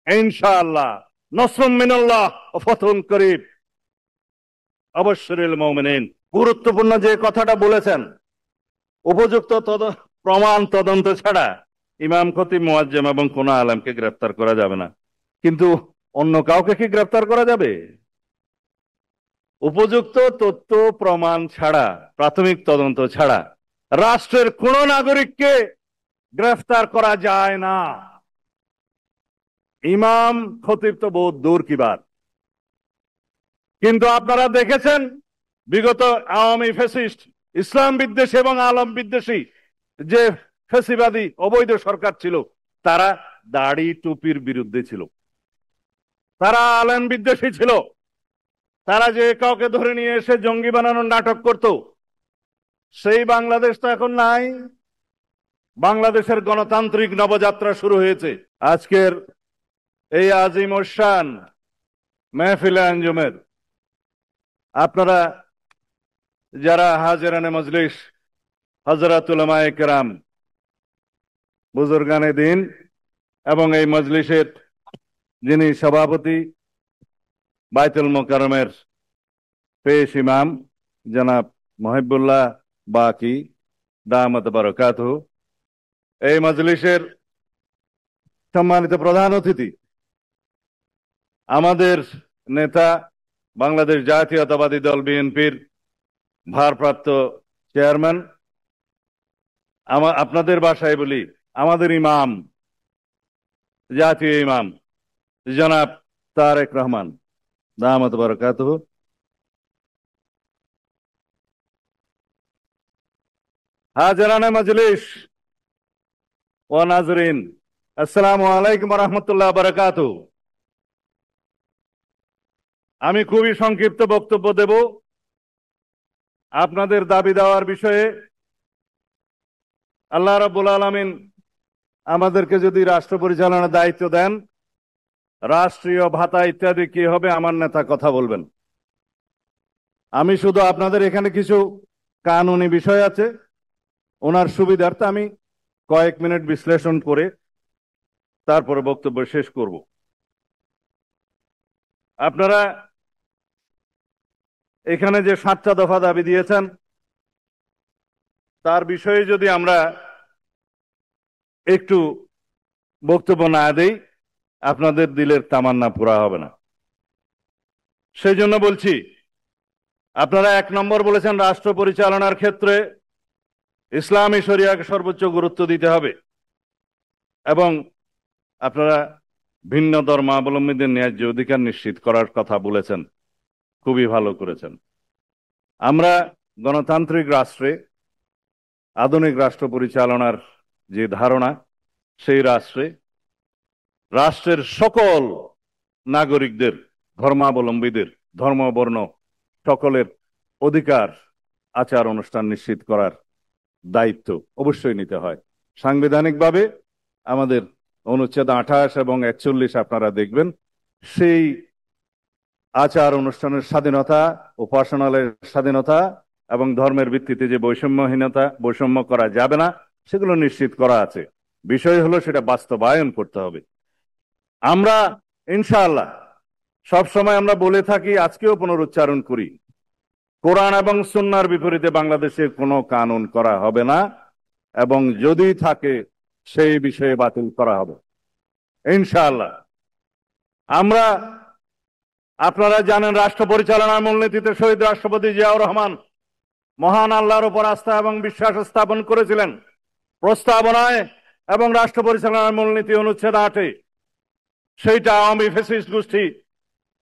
ইনশাআল্লাহ নসরুম মিনাল্লাহ ওয়া ফাতহুন করিব। অবশ্যিরিল মুমিনিন। গুরুত্বপূর্ণ যে কথাটা বলেছেন, উপযুক্ত প্রমাণ তদন্ত ছাড়া ইমাম, খতিব, মুয়াজ্জিম এবং কোন আলেমকে গ্রেফতার করা যাবে না। কিন্তু অন্য কাউকে কি গ্রেফতার করা যাবে? উপযুক্ত তথ্য প্রমাণ ছাড়া, প্রাথমিক তদন্ত ছাড়া রাষ্ট্রের কোন নাগরিককে গ্রেফতার করা যায় না। ইমাম, খতিব তো বহুত দূর কি বাত। কিন্তু আপনারা দেখেছেন বিগত আওয়ামী ফ্যাসিস্ট, ইসলাম বিদ্বেষী এবং আলম বিদ্বেষী যে ফ্যাসিবাদী অবৈধ সরকার ছিল, তারা দাড়ি টুপির বিরুদ্ধে ছিল, তারা আলেম বিদ্বেষী ছিল, তারা যে কাউকে ধরে নিয়ে এসে জঙ্গি বানানোর নাটক করত। সেই বাংলাদেশ তো এখন নাই। বাংলাদেশের গণতান্ত্রিক নবযাত্রা শুরু হয়েছে। আজকের এই আজিম শান মেহফিলে আঞ্জুমের আপনারা যারা হাজিরানে মজলিস, হযরত উলামায়ে কেরাম, বুজুর্গানে দিন এবং এই মজলিসের যিনি সভাপতি, বাইতুল মোকাররমের পেশ ইমাম জনাব মুহিবুল্লাহ বাকি দামাত বারাকাতুহু, এই মজলিসের সম্মানিত প্রধান অতিথি, আমাদের নেতা, বাংলাদেশ জাতীয়তাবাদী দল বিএনপির ভারপ্রাপ্ত চেয়ারম্যান, আপনাদের ভাষায় বলি আমাদের ইমাম, জাতীয় ইমাম জনাব তারেক রহমান দামাত বারাকাতুহু, হাজিরানে মজলিস ও নাজরিন, আসসালামু আলাইকুম ওয়া রাহমাতুল্লাহি ওয়া বারাকাতুহু। আমি খুবই সংক্ষিপ্ত বক্তব্য দেব আপনাদের দাবি দেওয়ার বিষয়ে। আল্লাহ রাব্বুল আলামিন আমাদেরকে যদি রাষ্ট্র পরিচালনার দায়িত্ব দেন, রাষ্ট্রীয় ভাতা ইত্যাদি কি হবে আমার নেতা কথা বলবেন। আমি শুধু আপনাদের এখানে কিছু কানুনি বিষয় আছে, ওনার সুবিধার্থে আমি কয়েক মিনিট বিশ্লেষণ করে তারপরে বক্তব্য শেষ করব। আপনারা এখানে যে 7টা দফা দাবি দিয়েছেন, তার বিষয়ে যদি আমরা একটু বক্তব্য না দেই, আপনাদের দিলের তামান্না পুরা হবে না। সেই জন্য বলছি, আপনারা 1 নম্বর বলেছেন রাষ্ট্র পরিচালনার ক্ষেত্রে ইসলামী শরিয়াকে সর্বোচ্চ গুরুত্ব দিতে হবে এবং আপনারা ভিন্ন ধর্মাবলম্বীদের ন্যায্য অধিকার নিশ্চিত করার কথা বলেছেন। খুবই ভালো করেছেন। আমরা গণতান্ত্রিক রাষ্ট্রে, আধুনিক রাষ্ট্র পরিচালনার যে ধারণা, সেই রাষ্ট্রের সকল নাগরিকদের, ধর্মাবলম্বীদের, ধর্মবর্ণ সকলের অধিকার, আচার অনুষ্ঠান নিশ্চিত করার দায়িত্ব অবশ্যই নিতে হয়। সাংবিধানিকভাবে আমাদের অনুচ্ছেদ 28 এবং 41 আপনারা দেখবেন, সেই আচার অনুষ্ঠানের স্বাধীনতা, উপাসনালয়ের স্বাধীনতা এবং ধর্মের ভিত্তিতে যে বৈষম্য করা যাবে না, সেগুলো নিশ্চিত করা আছে। বিষয় হলো সেটা বাস্তবায়ন করতে হবে। আমরা ইনশাআল্লাহ সবসময় আমরা বলে থাকি, আজকেও পুনরুচ্চারণ করি, কোরআন এবং সুন্নাহর বিপরীতে বাংলাদেশে কোনো কানুন করা হবে না এবং যদি থাকে সেই বিষয়ে বাতিল করা হবে ইনশাআল্লাহ। আপনারা জানেন রাষ্ট্র পরিচালনার মূলনীতিতে শহীদ রাষ্ট্রপতি জিয়াউর রহমান মহান আল্লাহর উপর আস্থা এবং বিশ্বাস স্থাপন করেছিলেন। প্রস্তাবনায় এবং রাষ্ট্র পরিচালনার মূলনীতি অনুচ্ছেদ 8-এ সেইটা আওয়ামী ফ্যাসিস্ট গোষ্ঠী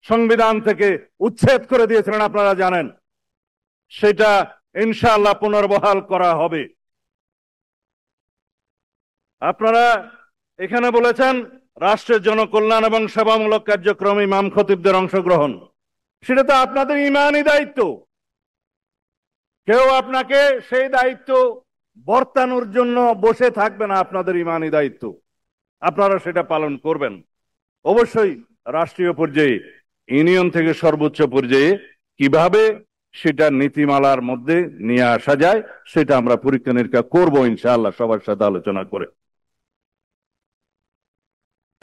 সংবিধান থেকে উচ্ছেদ করে দিয়েছিলেন, আপনারা জানেন। সেটা ইনশাআল্লাহ পুনর্বহাল করা হবে। আপনারা এখানে বলেছেন রাষ্ট্রের জনকল্যাণ এবং সেবামূলক কার্যক্রমে ইমাম খতিবদের অংশগ্রহণ, সেটা তো আপনাদের ইমানি দায়িত্ব। কেউ আপনাকে সেই দায়িত্ব বর্তানোর জন্য বসে থাকবে না, আপনাদের ইমানি দায়িত্ব, আপনারা সেটা পালন করবেন। অবশ্যই রাষ্ট্রীয় পর্যায়ে, ইউনিয়ন থেকে সর্বোচ্চ পর্যায়ে কিভাবে সেটা নীতিমালার মধ্যে নিয়ে আসা যায়, সেটা আমরা পরীক্ষা নিরীক্ষা করবো ইনশাআল্লাহ, সবার সাথে আলোচনা করে।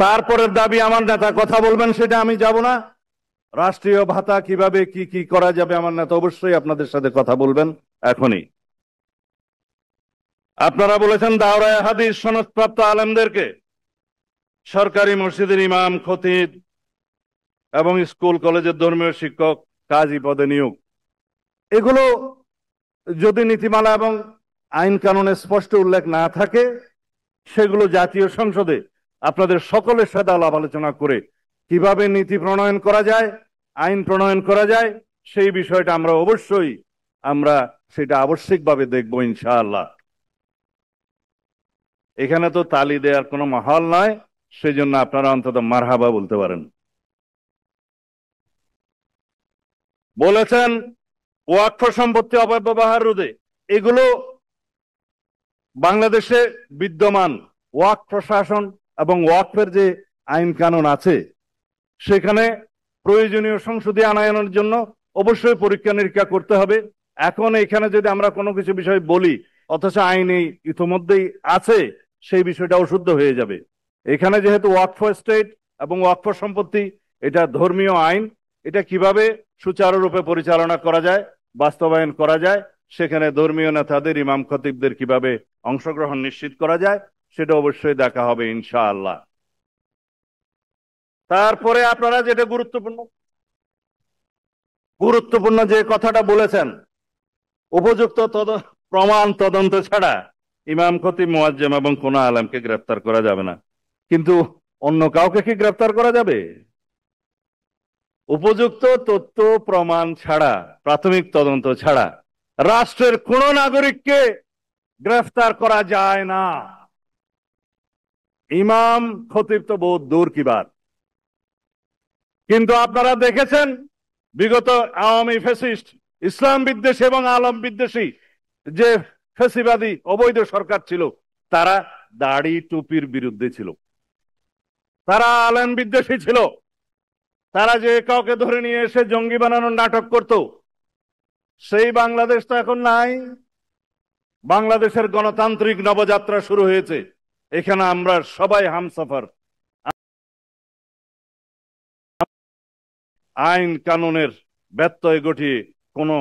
তারপরের দাবি আমার নেতা কথা বলবেন, সেটা আমি যাব না। রাষ্ট্রীয় ভাতা কিভাবে কি কি করা যাবে, আমার নেতা অবশ্যই আপনাদের সাথে কথা বলবেন এখনই। আপনারা বলেছেন দাওরায়ে হাদিস সনদপ্রাপ্ত আলেমদেরকে সরকারি মসজিদের ইমাম, খতিব এবং স্কুল কলেজের ধর্মীয় শিক্ষক, কাজী পদে নিয়োগ। এগুলো যদি নীতিমালা এবং আইন কানুনে স্পষ্ট উল্লেখ না থাকে, সেগুলো জাতীয় সংসদে আপনাদের সকলের সাথে আলাপ আলোচনা করে কিভাবে নীতি প্রণয়ন করা যায়, আইন প্রণয়ন করা যায়, সেই বিষয়টা আমরা সেটা আবশ্যিকভাবে দেখব ইনশাআল্লাহ। এখানে তো তালি দেওয়ার কোনো মাহল নয়, সেজন্য আপনারা অন্তত মারহাবা বলতে পারেন। বলেছেন ওয়াকফ সম্পত্তি অপব্যবহার রোধে। এগুলো বাংলাদেশে বিদ্যমান ওয়াকফ প্রশাসন এবং ওয়াকফের যে আইন কানুন আছে, সেখানে প্রয়োজনীয় সংশোধনী আনয়নের জন্য অবশ্যই পরীক্ষা নিরীক্ষা করতে হবে। এখন এখানে যদি আমরা কোনো কিছু বিষয় বলি অথচ আইনে ইতিমধ্যেই আছে, সেই বিষয়টা অশুদ্ধ হয়ে যাবে। এখানে যেহেতু ওয়াকফ স্টেট এবং ওয়াকফ সম্পত্তি, এটা ধর্মীয় আইন, এটা কিভাবে সুচারুরূপে পরিচালনা করা যায়, বাস্তবায়ন করা যায়, সেখানে ধর্মীয় নেতাদের, ইমাম খতিবদের কিভাবে অংশগ্রহণ নিশ্চিত করা যায়, সেটা অবশ্যই দেখা হবে ইনশাআল্লাহ। তারপরে আপনারা যেটা গুরুত্বপূর্ণ যে কথাটা বলেছেন, উপযুক্ত প্রমাণ তদন্ত ছাড়া ইমাম, খতিব, মুয়াজ্জিম এবং কোন আলেমকে গ্রেফতার করা যাবে না। কিন্তু অন্য কাউকে কি গ্রেফতার করা যাবে? উপযুক্ত তথ্য প্রমাণ ছাড়া, প্রাথমিক তদন্ত ছাড়া রাষ্ট্রের কোন নাগরিককে গ্রেফতার করা যায় না। ইমাম, খতিব তো বহুত দূর কি বাত। কিন্তু আপনারা দেখেছেন বিগত আওয়ামী ফ্যাসিস্ট, ইসলাম বিদ্বেষী এবং আলম বিদ্বেষী যে ফ্যাসিবাদী অবৈধ সরকার ছিল, তারা দাড়ি টুপির বিরুদ্ধে ছিল, তারা আলেম বিদ্বেষী ছিল, তারা যে কাউকে ধরে নিয়ে এসে জঙ্গি বানানোর নাটক করত। সেই বাংলাদেশ তো এখন নাই। বাংলাদেশের গণতান্ত্রিক নবযাত্রা শুরু হয়েছে। এখানে আমরা সবাই হামসফর। আইন কানুনের ব্যত্যয় ঘটিয়ে কোনো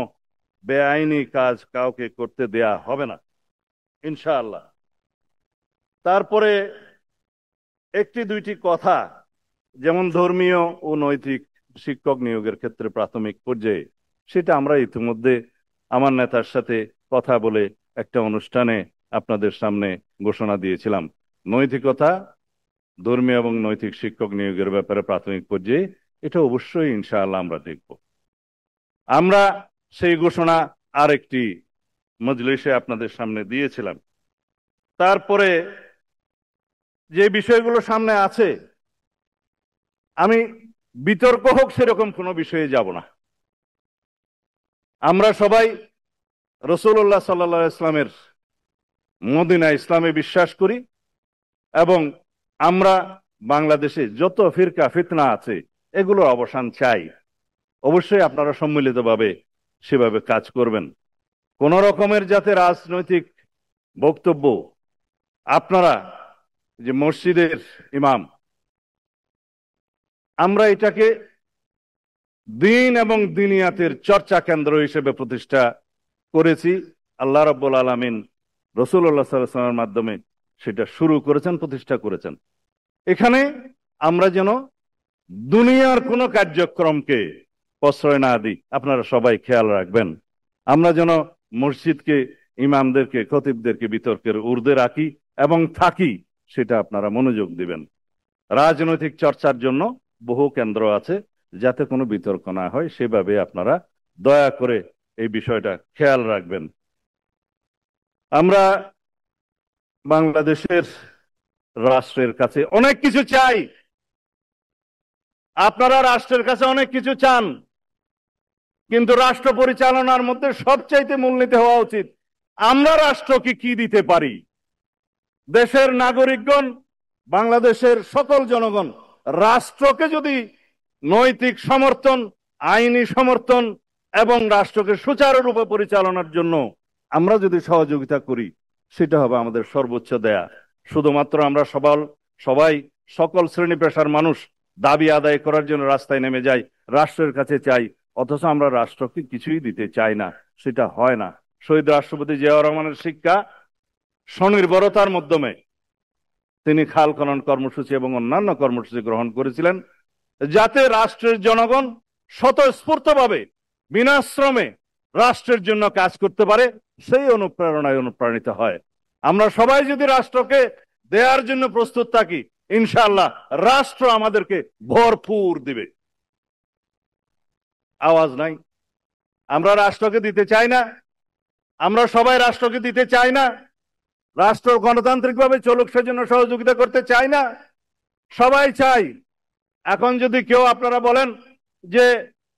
বেআইনি কাজ কাউকে করতে দেয়া হবে না ইনশাআল্লাহ। তারপরে একটি দুইটি কথা, যেমন ধর্মীয় ও নৈতিক শিক্ষক নিয়োগের ক্ষেত্রে প্রাথমিক পর্যায়ে, সেটা আমরা ইতিমধ্যে আমার নেতার সাথে কথা বলে একটা অনুষ্ঠানে আপনাদের সামনে ঘোষণা দিয়েছিলাম। নৈতিকতা, ধর্মীয় এবং নৈতিক শিক্ষক নিয়োগের ব্যাপারে প্রাথমিক পর্যায়ে এটা অবশ্যই ইনশাআল্লাহ আমরা দেখব। আমরা সেই ঘোষণা আরেকটি মজলিসে আপনাদের সামনে দিয়েছিলাম। তারপরে যে বিষয়গুলো সামনে আছে, আমি বিতর্ক হোক সেরকম কোনো বিষয়ে যাব না। আমরা সবাই রাসূলুল্লাহ সাল্লাল্লাহু আলাইহি ওয়াসাল্লামের মদিনা ইসলামে বিশ্বাস করি এবং আমরা বাংলাদেশে যত ফিরকা ফিতনা আছে এগুলোর অবসান চাই। অবশ্যই আপনারা সম্মিলিতভাবে সেভাবে কাজ করবেন। কোন রকমের যাতে রাজনৈতিক বক্তব্য, আপনারা যে মসজিদের ইমাম, আমরা এটাকে দিন এবং দিনিয়াতের চর্চা কেন্দ্র হিসেবে প্রতিষ্ঠা করেছি। আল্লাহ রাব্বুল আলামিন রাসূলুল্লাহ সাল্লাল্লাহু আলাইহি ওয়াসাল্লামের মাধ্যমে সেটা শুরু করেছেন, প্রতিষ্ঠা করেছেন। এখানে আমরা যেন দুনিয়ার কোনো কার্যক্রমকে প্রশ্রয় না দিই, আপনারা সবাই খেয়াল রাখবেন। আমরা যেন মসজিদকে, ইমামদেরকে, খতিবদেরকে বিতর্কের ঊর্ধ্বে রাখি এবং থাকি, সেটা আপনারা মনোযোগ দিবেন। রাজনৈতিক চর্চার জন্য বহু কেন্দ্র আছে, যাতে কোনো বিতর্ক না হয় সেভাবে আপনারা দয়া করে এই বিষয়টা খেয়াল রাখবেন। আমরা বাংলাদেশের রাষ্ট্রের কাছে অনেক কিছু চাই, আপনারা রাষ্ট্রের কাছে অনেক কিছু চান, কিন্তু রাষ্ট্র পরিচালনার মধ্যে সবচাইতে মূলনীতি হওয়া উচিত আমরা রাষ্ট্রকে কি দিতে পারি। দেশের নাগরিকগণ, বাংলাদেশের সকল জনগণ রাষ্ট্রকে যদি নৈতিক সমর্থন, আইনি সমর্থন এবং রাষ্ট্রকে সুচারুরূপে পরিচালনার জন্য আমরা যদি সহযোগিতা করি, সেটা হবে আমাদের সর্বোচ্চ দেয়া। শুধুমাত্র আমরা সবাই সকল শ্রেণী পেশার মানুষ দাবি আদায় করার জন্য রাস্তায় নেমে যায়, রাষ্ট্রের কাছে চাই, অথচ আমরা রাষ্ট্রকে কিছুই দিতে চাই না, সেটা হয় না। শহীদ রাষ্ট্রপতি জিয়াউর রহমানের শিক্ষা স্বনির্ভরতার মাধ্যমে তিনি খাল খনন কর্মসূচি এবং অন্যান্য কর্মসূচি গ্রহণ করেছিলেন, যাতে রাষ্ট্রের জনগণ স্বতঃস্ফূর্তভাবে বিনাশ্রমে রাষ্ট্রের জন্য কাজ করতে পারে, সেই অনুপ্রেরণায় অনুপ্রাণিত হয়। আমরা সবাই যদি রাষ্ট্রকে দেওয়ার জন্য প্রস্তুত থাকি, ইনশাআল্লাহ রাষ্ট্র আমাদেরকে ভরপুর দিবে। আওয়াজ নাই, আমরা রাষ্ট্রকে দিতে চাই না, আমরা সবাই রাষ্ট্রকে দিতে চাই না, রাষ্ট্র গণতান্ত্রিকভাবে চলুক সেজন্য সহযোগিতা করতে চাই না, সবাই চাই। এখন যদি কেউ আপনারা বলেন যে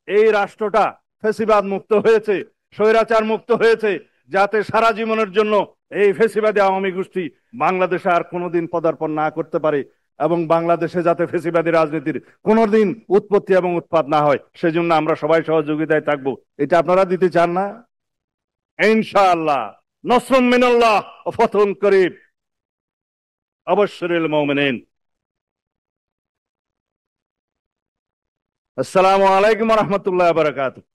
এই রাষ্ট্রটা ফ্যাসিবাদ মুক্ত হয়েছে, স্বৈরাচার মুক্ত হয়েছে, যাতে সারা জীবনের জন্য এই ফ্যাসিবাদী আওয়ামী গোষ্ঠী বাংলাদেশে আর কোনোদিন পদার্পণ না করতে পারে এবং বাংলাদেশে যাতে ফ্যাসিবাদী রাজনীতির কোনোদিন উৎপত্তি এবং উৎপাদ না হয়, সেজন্য আমরা সবাই সহযোগিতায় থাকবো, এটা আপনারা দিতে চান না? ইনশাআল্লাহ নসরুম মিনাল্লাহ ওয়া ফাতহুন করিব। আবাশশিরিল মুমিনিন। আসসালামু আলাইকুম ওয়া রাহমাতুল্লাহি ওয়া বারাকাতুহু।